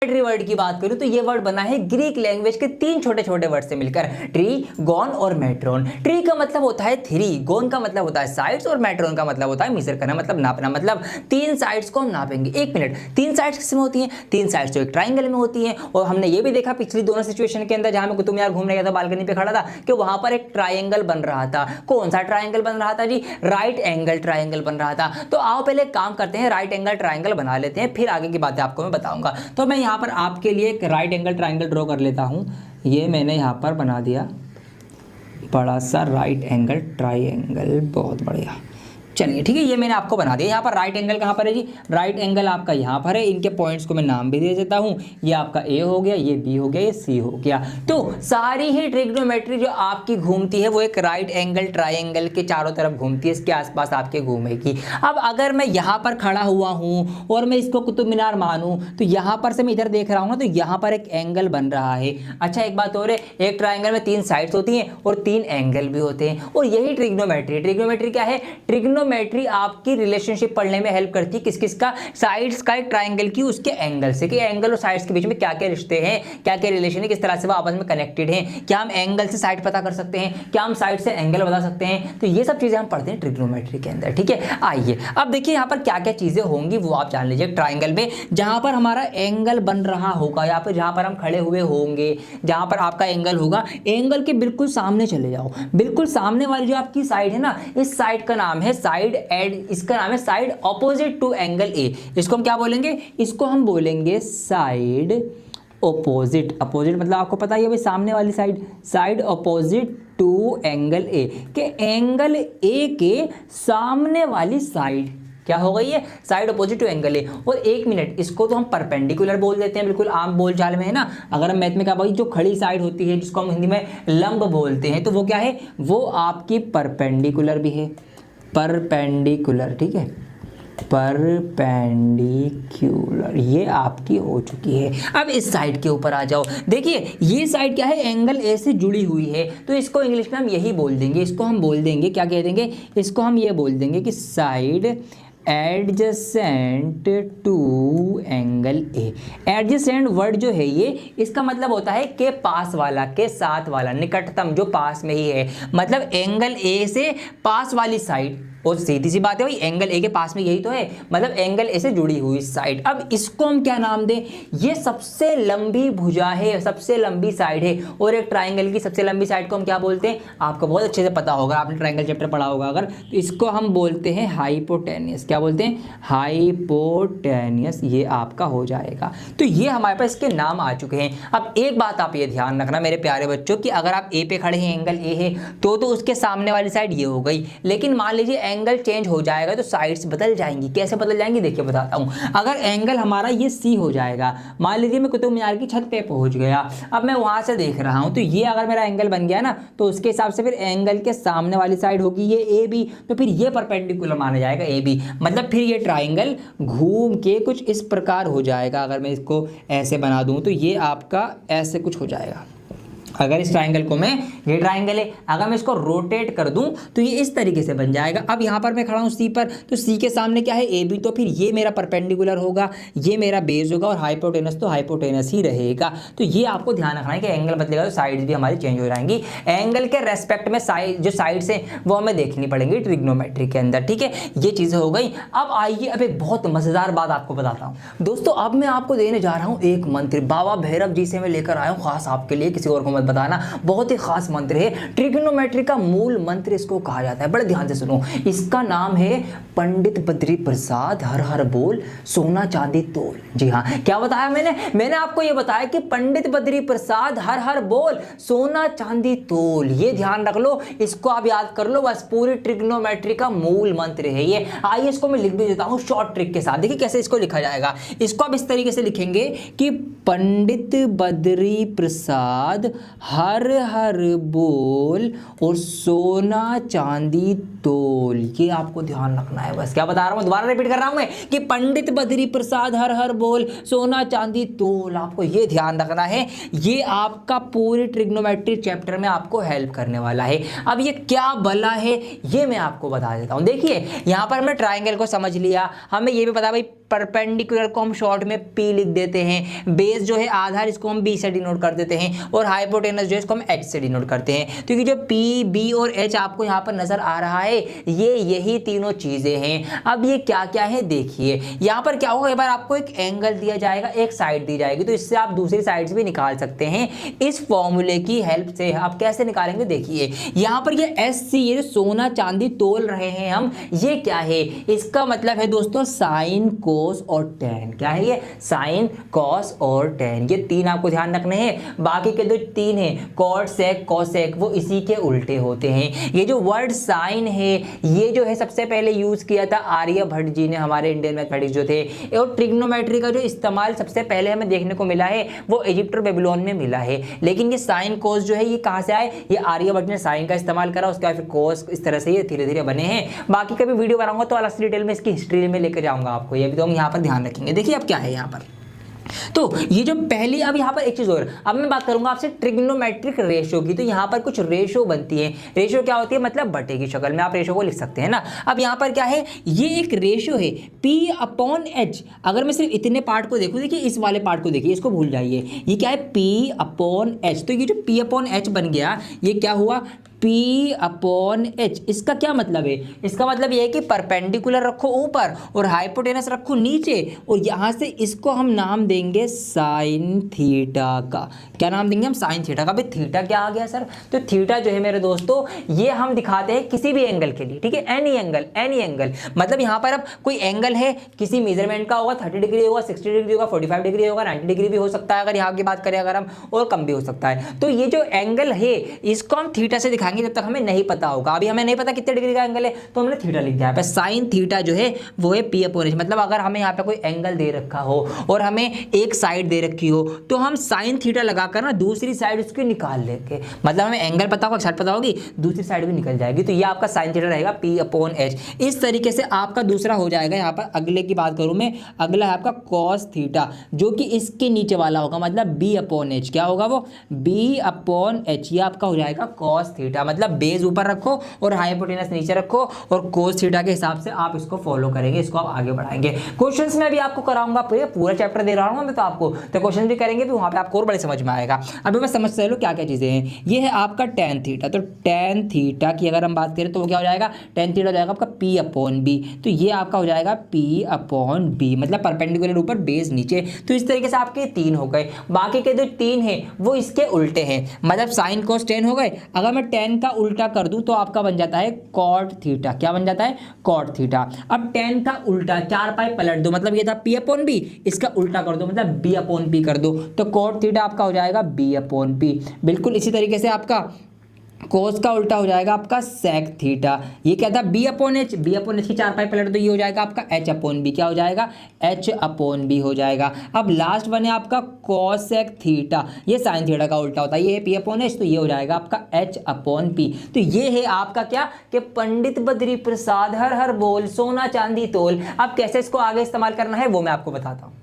Tree word की बात करूं तो ये वर्ड बना है ग्रीक लैंग्वेज के 3 छोटे छोटे वर्ड से मिलकर, ट्री, गॉन और मेट्रोन। ट्री का मतलब होता है थ्री, गॉन का मतलब होता है साइड्स और मेट्रोन का मतलब होता है मेजर करना, मतलब नापना, मतलब 3 साइड्स को हम नापेंगे। 1 मिनट, 3 साइड्स किसमें होती हैं? 3 साइड्स तो एक ट्राइंगल में होती हैं। और हमने ये भी देखा पिछली दोनों सिचुएशन के अंदर, जहां मैं कुतुब मीनार घूमने गया था, बालकनी पे खड़ा था, कि वहां पर एक ट्राइंगल बन रहा था। कौन सा ट्राइंगल बन रहा था जी? राइट एंगल ट्राइंगल बन रहा था। तो आओ पहले एक काम करते हैं, राइट एंगल ट्राइंगल बना लेते हैं, फिर आगे की बातें आपको मैं बताऊंगा। तो मैं यहाँ पर आपके लिए एक राइट एंगल ट्राइंगल ड्रॉ कर लेता हूं। ये मैंने यहाँ पर बना दिया बड़ा सा राइट एंगल ट्राइंगल, बहुत बढ़िया। चलिए ठीक है, ये मैंने आपको बना दिया। यहाँ पर राइट एंगल कहाँ पर है जी? राइट एंगल आपका यहाँ पर है। इनके पॉइंट्स को मैं नाम भी दे देता हूँ। ये आपका ए हो गया, ये बी हो गया, ये सी हो गया। तो सारी ही ट्रिग्नोमेट्री जो आपकी घूमती है वो एक राइट एंगल ट्राइंगल के चारों तरफ घूमती है, इसके आसपास आपके घूमेगी। अब अगर मैं यहाँ पर खड़ा हुआ हूँ और मैं इसको कुतुब मीनार मानूँ, तो यहाँ पर से मैं इधर देख रहा हूँ ना, तो यहाँ पर एक एंगल बन रहा है। अच्छा एक बात और है, एक ट्राइंगल में 3 साइड्स होती हैं और 3 एंगल भी होते हैं, और यही ट्रिग्नोमेट्री। ट्रिग्नोमेट्री क्या है? ट्रिग्नोमेट्री आपकी रिलेशनशिप पढ़ने में हेल्प करती है। किस किस का? साइड्स का, एक ट्राइंगल की उसके एंगल से, कि एंगल और साइड्स के बीच में क्या क्या रिश्ते हैं, क्या क्या रिलेशन है, किस तरह से वो आपस में कनेक्टेड हैं। क्या हम एंगल से साइड पता कर सकते हैं? क्या हम साइड से एंगल बता सकते हैं? तो ये सब चीजें हम पढ़ते हैं ट्रिग्नोमेट्री के अंदर। ठीक है, आइए अब देखिए यहाँ पर क्या क्या चीजें होंगी वो आप जान लीजिए। ट्राइंगल में जहां पर हमारा एंगल बन रहा होगा, या फिर जहां पर हम खड़े हुए होंगे, जहां पर आपका एंगल होगा, एंगल के बिल्कुल सामने चले जाओ। बिल्कुल सामने वाली जो आपकी साइड है ना, इस साइड का नाम है साइड एड, इसका नाम है side opposite to angle A. इसको हम क्या बोलेंगे? इसको हम बोलेंगे साइड ऑपोजिट। अपोजिट मतलब आपको पता ही है भाई, सामने वाली side. Side opposite to angle A, के एंगल ए के सामने वाली साइड क्या हो गई है? Side opposite to angle A. और 1 मिनट, इसको तो हम परपेंडिकुलर बोल देते हैं, बिल्कुल आम बोलचाल में है ना। अगर हम मैथ में क्या बोलेंगे, जो खड़ी साइड होती है जिसको हम हिंदी में लंब बोलते हैं, तो वो क्या है? वो आपकी परपेंडिकुलर भी है, परपेंडिकुलर। ठीक है, परपेंडिकुलर ये आपकी हो चुकी है। अब इस साइड के ऊपर आ जाओ। देखिए ये साइड क्या है? एंगल ए से जुड़ी हुई है, तो इसको इंग्लिश में हम यही बोल देंगे। इसको हम बोल देंगे, क्या कह देंगे? इसको हम ये बोल देंगे कि side adjacent to angle A. Adjacent word जो है ये, इसका मतलब होता है के पास वाला, के साथ वाला, निकटतम, जो पास में ही है। मतलब एंगल ए से पास वाली साइड। और सीधी सी बात है भाई, एंगल ए के पास में यही तो है, मतलब एंगल ए से जुड़ी हुई साइड। अब इसको हम क्या नाम दें? ये सबसे लंबी भुजा है, सबसे लंबी साइड है। और एक ट्राइंगल की सबसे लंबी साइड को हम क्या बोलते हैं? आपको बहुत अच्छे से पता होगा, आपने ट्राइंगल चैप्टर पढ़ा होगा अगर, तो इसको हम बोलते हैं हाइपोटेनियस। क्या बोलते हैं? हाइपोटेनियस। ये आपका हो जाएगा। तो ये हमारे पास इसके नाम आ चुके हैं। अब एक बात आप ये ध्यान रखना मेरे प्यारे बच्चों, कि अगर आप ए पे खड़े हैं, एंगल ए है, तो उसके सामने वाली साइड ये हो गई। लेकिन मान लीजिए एंगल चेंज हो जाएगा तो साइड्स बदल जाएंगी। कैसे बदल जाएंगी? देखिए बताता हूं। अगर एंगल हमारा ये सी हो जाएगा, मान लीजिए मैं कुतुब मीनार की छत पे पहुंच गया, अब मैं वहां से देख रहा हूं, तो ये अगर मेरा एंगल बन गया ना, तो उसके हिसाब से फिर एंगल के सामने वाली साइड होगी ये ए बी, तो फिर ये परपेंडिकुलर माना जाएगा ए बी। मतलब फिर ये ट्राइंगल घूम के कुछ इस प्रकार हो जाएगा। अगर मैं इसको ऐसे बना दूं तो ये आपका ऐसे कुछ हो जाएगा। अगर इस ट्राइंगल को मैं, ये ट्राइंगल है, अगर मैं इसको रोटेट कर दूं तो ये इस तरीके से बन जाएगा। अब यहाँ पर मैं खड़ा हूँ सी पर, तो सी के सामने क्या है? ए बी, तो फिर ये मेरा परपेंडिकुलर होगा, ये मेरा बेस होगा, और हाइपोटेनस तो हाइपोटेनस ही रहेगा। तो ये आपको ध्यान रखना है कि एंगल बदलेगा तो साइड्स भी हमारी चेंज हो जाएंगी। एंगल के रेस्पेक्ट में साइड, जो साइड्स हैं वो हमें देखनी पड़ेंगी ट्रिग्नोमेट्री के अंदर। ठीक है, ये चीज़ें हो गई। अब आइए, अब एक बहुत मजेदार बात आपको बताता हूँ दोस्तों। अब मैं आपको देने जा रहा हूँ एक मंत्र, बाबा भैरव जी से मैं लेकर आया हूँ खास आपके लिए, किसी और को मत बताना। बहुत ही खास मंत्र है, ट्रिग्नोमेट्री का मूल मंत्र इसको कहा जाता है। बड़े ध्यान से सुनो, इसका नाम है पंडित बद्री प्रसाद हर हर बोल सोना चांदी तोल। जी हाँ, क्या बताया मैंने आपको ये बताया कि पंडित बद्री प्रसाद हर हर बोल सोना चांदी तोल। ये ध्यान रख लो, इसको आप याद कर लो, बस पूरी ट्रिग्नोमेट्री का मूल मंत्र है ये। आइए इसको मैं लिख भी देता हूँ शॉर्ट ट्रिक के साथ। देखिए कैसे इसको लिखा जाएगा। इसको आप इस तरीके से लिखेंगे कि पंडित बद्री प्रसाद हर हर बोल और सोना चांदी तोल। ये आपको ध्यान रखना है बस। क्या बता रहा हूं, दोबारा रिपीट कर रहा हूं मैं, कि पंडित बद्री प्रसाद हर हर बोल सोना चांदी तोल। आपको ये ध्यान रखना है, ये आपका पूरी ट्रिग्नोमेट्री चैप्टर में आपको हेल्प करने वाला है। अब ये क्या भला है ये मैं आपको बता देता हूं। देखिए यहां पर हमने ट्राइंगल को समझ लिया, हमें ये भी पता भाई परपेंडिकुलर को हम शॉर्ट में P लिख देते हैं, बेस जो है आधार इसको हम B से डिनोट कर देते हैं, और हाइपोटेनस जो है इसको हम H से डिनोट करते हैं। तो ये जो P, B और H आपको यहाँ पर नजर आ रहा है, ये यही तीनों चीजें हैं। अब ये क्या क्या है देखिए, यहाँ पर क्या होगा, एक बार आपको एक एंगल दिया जाएगा, एक साइड दी जाएगी, तो इससे आप दूसरी साइड भी निकाल सकते हैं इस फॉर्मूले की हेल्प से। आप कैसे निकालेंगे देखिए, यहाँ पर ये SC, ये जो सोना चांदी तोल रहे हैं हम, ये क्या है, इसका मतलब है दोस्तों साइन, कोस और टेन। क्या है ये, साइन, कॉस और टेन। ये तीन आपको ध्यान रखने हैं। बाकी के जो तीन हैं, कॉट, सेक, कॉसेक, वो इसी के उल्टे होते हैं। ये जो वर्ड साइन है, ये जो है सबसे पहले यूज किया था आर्यभट्ट जी ने, हमारे इंडियन मैथमेटिक्स जो थे। और ट्रिग्नोमेट्री का जो इस्तेमाल सबसे पहले हमें देखने को मिला है वो इजिप्ट और बेबीलोन में मिला है। लेकिन ये साइन, कोस जो है ये कहाँ से आए, ये आर्यभट्ट ने साइन का इस्तेमाल करा, उसके बाद फिर कोस, इस तरह से ये धीरे धीरे बने हैं। बाकी कभी वीडियो बनाऊंगा तो अलग से डिटेल में इसकी हिस्ट्री में लेकर जाऊंगा आपको, ये भी तो हम यहाँ पर ध्यान रखेंगे। देखिए अब क्या है यहाँ पर, तो ये जो पहली, अब यहाँ पर एक चीज और, अब मैं बात करूंगा आपसे ट्रिग्नोमेट्रिक रेशो की। तो यहाँ पर कुछ रेशो बनती है। रेशो क्या होती है, मतलब बटे की शक्ल में आप रेशो को लिख सकते हैं ना। अब यहाँ पर क्या है, ये एक रेशो है P/H। अगर मैं सिर्फ इतने पार्ट को देखूं, देखिए इस वाले पार्ट को देखिए, इसको भूल जाइए, ये क्या है P/H। तो ये जो P/H बन गया, ये क्या हुआ, P/H। इसका क्या मतलब है, इसका मतलब ये है कि परपेंडिकुलर रखो ऊपर और हाइपोटेनस रखो नीचे, और यहां से इसको हम नाम देंगे साइन थीटा का। क्या नाम देंगे हम, साइन थीटा का। भाई थीटा क्या आ गया सर, तो थीटा जो है मेरे दोस्तों, ये हम दिखाते हैं किसी भी एंगल के लिए, ठीक है, एनी एंगल, एनी एंगल। मतलब यहाँ पर अब कोई एंगल है, किसी मेजरमेंट का होगा, 30 डिग्री होगा, 60 डिग्री होगा, 45 डिग्री होगा, 90 डिग्री भी हो सकता है अगर यहाँ की बात करें अगर हम, और कम भी हो सकता है। तो ये जो एंगल है इसको हम थीटा से दिखाएंगे जब तक हमें नहीं पता होगा। अभी हमें नहीं पता कितने डिग्री का एंगल है, तो हमने थीटा लिख दिया है। साइन थीटा जो है वो है P/H। मतलब अगर हमें यहाँ पे कोई एंगल दे रखा हो और हमें एक साइड दे रखी हो, तो हम साइन थीटा लगाकर ना दूसरी साइड उसकी निकाल लेंगे। मतलब हमें एंगल पता होगा, साइड पता होगी, दूसरी साइड भी निकल जाएगी। तो ये आपका साइन थीटा रहेगा P/H। इस तरीके से आपका दूसरा हो जाएगा। यहाँ पर अगले की बात करूं मैं, अगला है आपका कॉस थीटा, जो कि इसके नीचे वाला होगा, मतलब B/H। क्या होगा वो, B/H। ये आपका हो जाएगा कॉस थीटा। मतलब बेस ऊपर रखो और हाइपोटेनस नीचे रखो, और कोस थीटा के हिसाब से आप इसको फॉलो करेंगे, इसको आप आगे बढ़ाएंगे। क्वेश्चंस में भी आपको कराऊंगा, पूरा चैप्टर दे रहा हूं मैं तो आपको, तो क्वेश्चन भी करेंगे भी वहां पे आपको और बड़े समझ में आएगा। अभी मैं समझ लो क्या क्या चीजें हैं। ये है आपका टेन थीटा। तो टेन थीटा की अगर हम बात करें तो वो क्या हो जाएगा, टेन थीटा हो जाएगा आपका P/B। तो ये आपका हो जाएगा P/B, मतलब परपेंडिकुलर ऊपर, बेस नीचे। तो इस तरीके से आपके तीन हो गए। बाकी के जो तीन है वो इसके उल्टे हैं, मतलब साइन कोस टेन हो गए। अगर मैं टेन का उल्टा कर दूं तो आपका बन जाता है कॉट थीटा। क्या बन जाता है, कॉट थीटा। अब टेन का उल्टा 4 पाई पलट दो, मतलब ये था P/B, इसका उल्टा कर दो, मतलब B/P कर दो, तो कॉट थीटा आपका हो जाएगा B/P। बिल्कुल इसी तरीके से आपका कोस का उल्टा हो जाएगा आपका सेक थीटा। ये क्या था, B/H। B/H की 4 पाई पलट दो, ये हो जाएगा आपका H/B। क्या हो जाएगा, H/B हो जाएगा। अब लास्ट बने आपका कोसेक थीटा, ये साइन थीटा का उल्टा होता है, ये है P/H, तो ये हो जाएगा आपका H/P। तो ये है आपका क्या, कि पंडित बद्री प्रसाद हर हर बोल, सोना चांदी तोल। अब कैसे इसको आगे इस्तेमाल करना है वो मैं आपको बताता हूँ।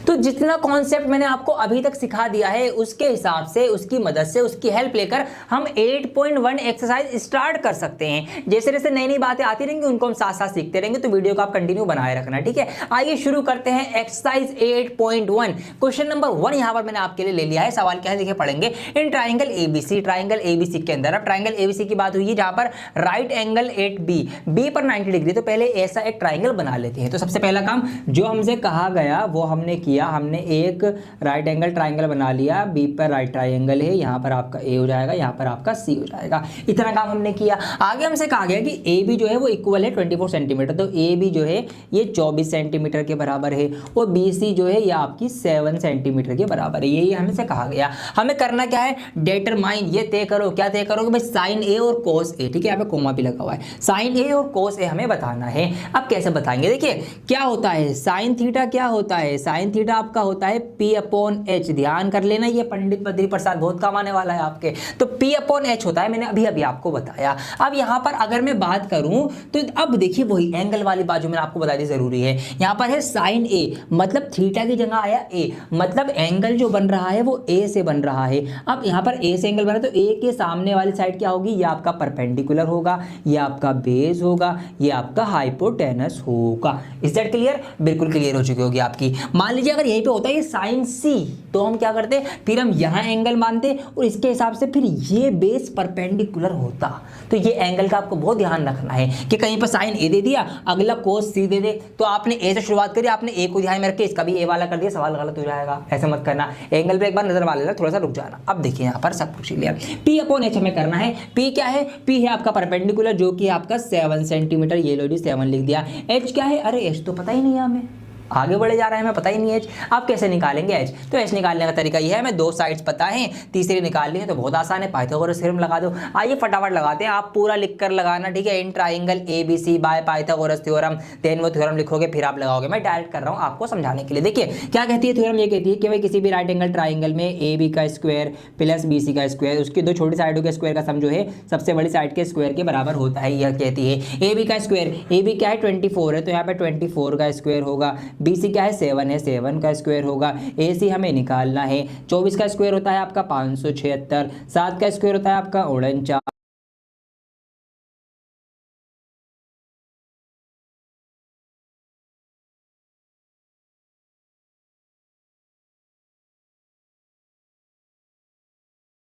तो जितना कॉन्सेप्ट मैंने आपको अभी तक सिखा दिया है, उसके हिसाब से, उसकी मदद से, उसकी हेल्प लेकर हम 8.1 एक्सरसाइज स्टार्ट कर सकते हैं। जैसे जैसे नई नई बातें आती रहेंगी उनको हम साथ साथ सीखते रहेंगे, तो वीडियो को आप कंटिन्यू बनाए रखना, ठीक है। आइए शुरू करते हैं एक्सरसाइज 8.1। क्वेश्चन नंबर 1 यहाँ पर मैंने आपके लिए ले लिया है। सवाल क्या है देखिए, पढ़ेंगे। इन ट्राइंगल ABC के अंदर, अब ट्राइंगल ABC की बात हुई है जहां पर राइट एंगल एट बी पर 90 डिग्री। तो पहले ऐसा एक ट्राइंगल बना लेते हैं। तो सबसे पहला काम जो हमसे कहा गया वो हमने किया, हमने एक राइट एंगल ट्राइंगल बना लिया। बी पर राइट ट्राइंगल है, यहाँ पर आपका ए हो जाएगा, यहाँ पर आपका सी हो जाएगा। इतना काम हमने किया। आगे हमसे कहा गया कि ए बी जो है वो इक्वल है 24 सेंटीमीटर। तो ए बी जो है ये 24 सेंटीमीटर के बराबर है, और बी सी जो है ये आपकी 7 सेंटीमीटर के बराबर है। यही हमसे कहा गया। हमें करना क्या है, डिटरमाइन, ये तय करो। क्या तय करोगे भाई, साइन ए और कोस ए, ठीक है, यहाँ पे कोमा भी लगा हुआ है। साइन ए और कोस ए हमें बताना है। अब कैसे बताएंगे, देखिए क्या होता है साइन थीटा, क्या होता है साइन थीटा थीटा आपका होता है P/H। ध्यान कर लेना, ये पंडित बद्री प्रसाद बहुत काम आने वाला है आपके। तो P/H होता है, मैंने अभी अभी आपको बताया। अब यहाँ पर अगर मैं बात करूं तो अब देखिए वही एंगल वाली बात जो मैंने आपको बता दी जरूरी है। यहाँ पर है साइन A, मतलब थीटा की जगह आया A, मतलब एंगल जो बन रहा है वो A से बन रहा है। अब यहाँ पर A से एंगल बना तो A के सामने वाली साइड क्या होगी, ये आपका परपेंडिकुलर होगा, ये आपका बेस होगा, ये आपका हाइपोटेनस होगा। Is that clear? बिल्कुल क्लियर हो चुकी होगी आपकी। मान लीजिए अगर यहीं पे होता है ये साइन C, तो हम क्या करते, फिर हम यहाँ एंगल मानते और इसके हिसाब से फिर ये बेस परपेंडिकुलर होता। तो ये एंगल का आपको बहुत ध्यान रखना है कि कहीं पर साइन A दे दिया, अगला कोस C दे दे, तो आपने A से शुरुआत करी, आपने A को ध्यान में रख के इसका भी A वाला कर दिया, सवाल गलत हो जाएगा। ऐसा मत करना, एंगल पे एक बार नजर मार लेना, थोड़ा सा रुक जाना। अब देखिए यहाँ पर सब कुछ क्लियर। P/H हमें करना है। P क्या है? P है आपका परपेंडिकुलर जो कि आपका 7 सेंटीमीटर, ये लो जी 7 लिख दिया। H क्या है? अरे H तो पता ही नहीं है हमें, आगे बढ़े जा रहे हैं, हमें पता ही नहीं है H। आप कैसे निकालेंगे H? तो H निकालने का तरीका ये है, हमें दो साइड्स पता है, तीसरी निकालनी है तो बहुत आसान है, पाइथागोरस थ्योरम लगा दो। आइए फटाफट लगाते हैं, आप पूरा लिख कर लगाना, ठीक है। In triangle ABC by Pythagoras theorem, then वो थ्योरम लिखोगे फिर आप लगाओगे। मैं डायरेक्ट कर रहा हूँ आपको समझाने के लिए। देखिए क्या कहती है थ्योरम, ये कहती है कि भाई किसी भी राइट एंगल ट्राइंगल में AB का स्क्वायर प्लस BC का स्क्वायर, उसकी दो छोटी साइडों के स्क्वायर का सम जो है सबसे बड़ी साइड के स्क्वायर के बराबर होता है। यह कहती है AB का स्क्वायर, AB क्या है 24 है, तो यहाँ पे 24 का स्क्वायर होगा। BC क्या है 7 है, 7 का स्क्वायर होगा। AC हमें निकालना है, 24 का स्क्वायर होता है आपका 576, 7 का स्क्वायर होता है आपका 49,